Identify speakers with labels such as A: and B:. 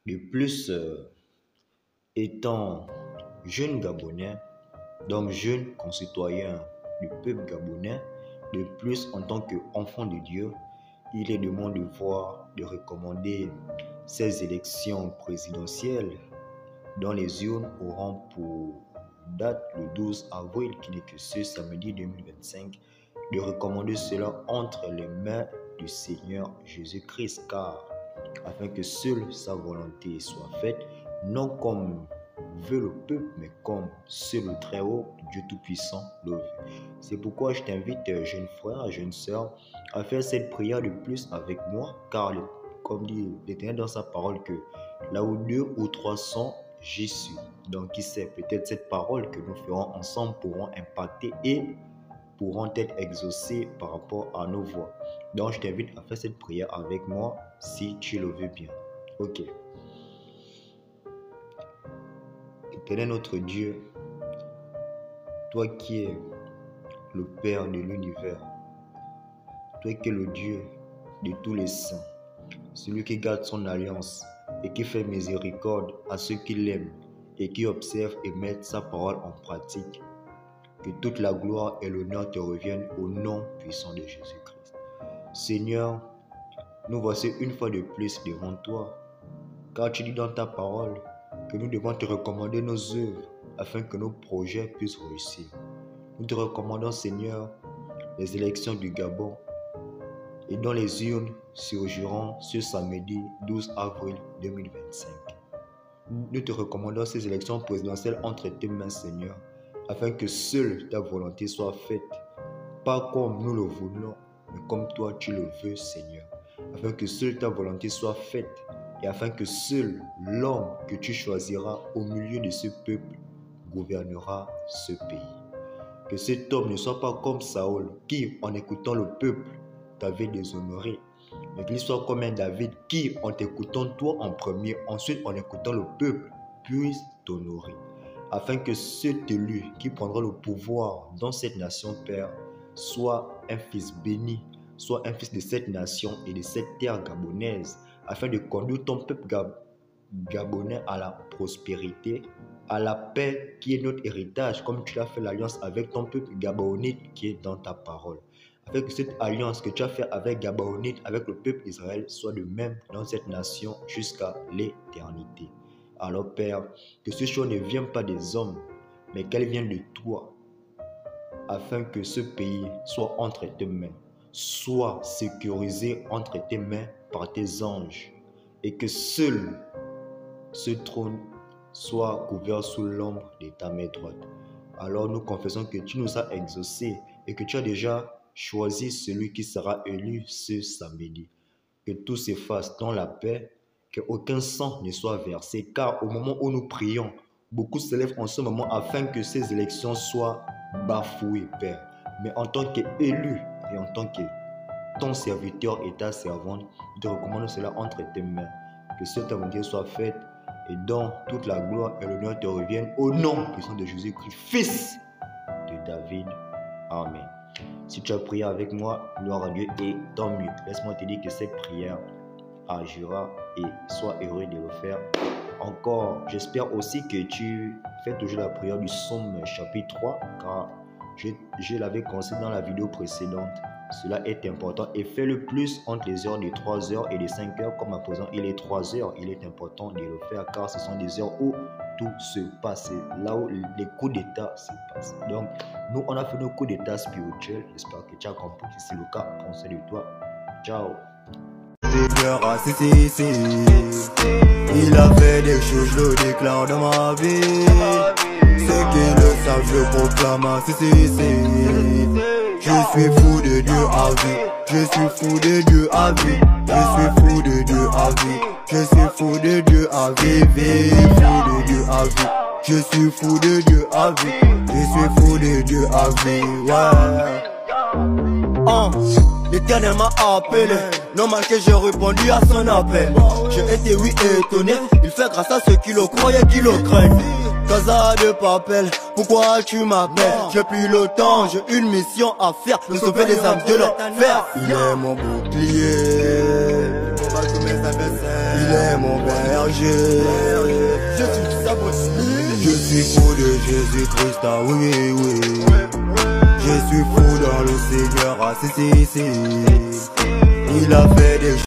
A: De plus, étant jeune Gabonais, donc jeune concitoyen du peuple gabonais, de plus en tant qu'enfant de Dieu, il est de mon devoir de recommander ces élections présidentielles dont les urnes auront pour date le 12 avril, qui n'est que ce samedi 2025, de recommander cela entre les mains du Seigneur Jésus-Christ, car afin que seule sa volonté soit faite, non comme veut le peuple, mais comme seul le Très-Haut, Dieu Tout-Puissant, le veut. C'est pourquoi je t'invite, jeune frère, jeune sœur, à faire cette prière de plus avec moi, car comme dit l'Éternel dans sa parole, que là où 2 ou 3 sont, j'y suis. Donc qui sait, peut-être cette parole que nous ferons ensemble pourront impacter et pourront être exaucés par rapport à nos voix. Donc je t'invite à faire cette prière avec moi si tu le veux bien. Ok. Éternel notre Dieu, toi qui es le Père de l'univers, toi qui es le Dieu de tous les saints, celui qui garde son alliance et qui fait miséricorde à ceux qui l'aiment et qui observent et mettent sa parole en pratique, que toute la gloire et l'honneur te reviennent au nom puissant de Jésus-Christ. Seigneur, nous voici une fois de plus devant toi, car tu dis dans ta parole que nous devons te recommander nos œuvres afin que nos projets puissent réussir. Nous te recommandons, Seigneur, les élections du Gabon et dont les urnes surgiront ce samedi 12 avril 2025. Nous te recommandons ces élections présidentielles entre tes mains, Seigneur, afin que seule ta volonté soit faite, pas comme nous le voulons, mais comme toi tu le veux, Seigneur, afin que seule ta volonté soit faite et afin que seul l'homme que tu choisiras au milieu de ce peuple gouvernera ce pays. Que cet homme ne soit pas comme Saül, qui, en écoutant le peuple, t'avait déshonoré, mais qu'il soit comme un David qui, en t'écoutant toi en premier, ensuite en écoutant le peuple, puisse t'honorer. Afin que cet élu qui prendra le pouvoir dans cette nation, Père, soit un fils béni, soit un fils de cette nation et de cette terre gabonaise, afin de conduire ton peuple gabonais à la prospérité, à la paix qui est notre héritage, comme tu as fait l'alliance avec ton peuple gabonais qui est dans ta parole. Afin que cette alliance que tu as faite avec Gabaonite, avec le peuple d'Israël, soit de même dans cette nation jusqu'à l'éternité. Alors Père, que ce chose ne vienne pas des hommes, mais qu'elle vienne de toi, afin que ce pays soit entre tes mains, soit sécurisé entre tes mains par tes anges, et que seul ce trône soit couvert sous l'ombre de ta main droite. Alors nous confessons que tu nous as exaucés et que tu as déjà choisi celui qui sera élu ce samedi. Que tout s'efface dans la paix, qu'aucun sang ne soit versé, car au moment où nous prions, beaucoup se lèvent en ce moment afin que ces élections soient bafouées, Père. Mais en tant qu'élu et en tant que ton serviteur et ta servante, nous te recommandons cela entre tes mains. Que cette volonté soit faite et dont toute la gloire et l'honneur te reviennent au nom puissant de Jésus-Christ, fils de David. Amen. Si tu as prié avec moi, gloire à Dieu et tant mieux. Laisse-moi te dire que cette prière agira et sois heureux de le faire. Encore, j'espère aussi que tu fais toujours la prière du psaume chapitre 3, car je l'avais conseillé dans la vidéo précédente. Cela est important et fais le plus entre les heures de 3 heures et de 5 heures, comme à présent il est 3 heures. Il est important de le faire car ce sont des heures où tout se passe, là où les coups d'état se passent. Donc, nous, on a fait nos coups d'état spirituels. J'espère que tu as compris. Si c'est le cas, prends soin de toi. Ciao.
B: Il a fait des choses, je le déclare dans ma vie. Ceux qui le savent, je proclame. Je suis fou de Dieu à vie. Je suis fou de Dieu à vie. Je suis fou de Dieu à vie. Je suis fou de Dieu à vie. Fou de Dieu à vie. Je suis fou de Dieu à vie. Je suis fou de Dieu à vie. Ouais. L'Éternel m'a appelé. Normal que j'ai répondu à son appel. J'ai été oui étonné. Il fait grâce à ceux qui le croyaient, qui le craignent. Casa de papel, pourquoi tu m'appelles? J'ai plus le temps, j'ai une mission à faire, de sauver les âmes de l'enfer. Il est mon bouclier, il est mon père. berger. Je suis fou de Jésus-Christ, ah oui, oui. Je suis fou dans le Seigneur, ah si, si, si. Il a fait des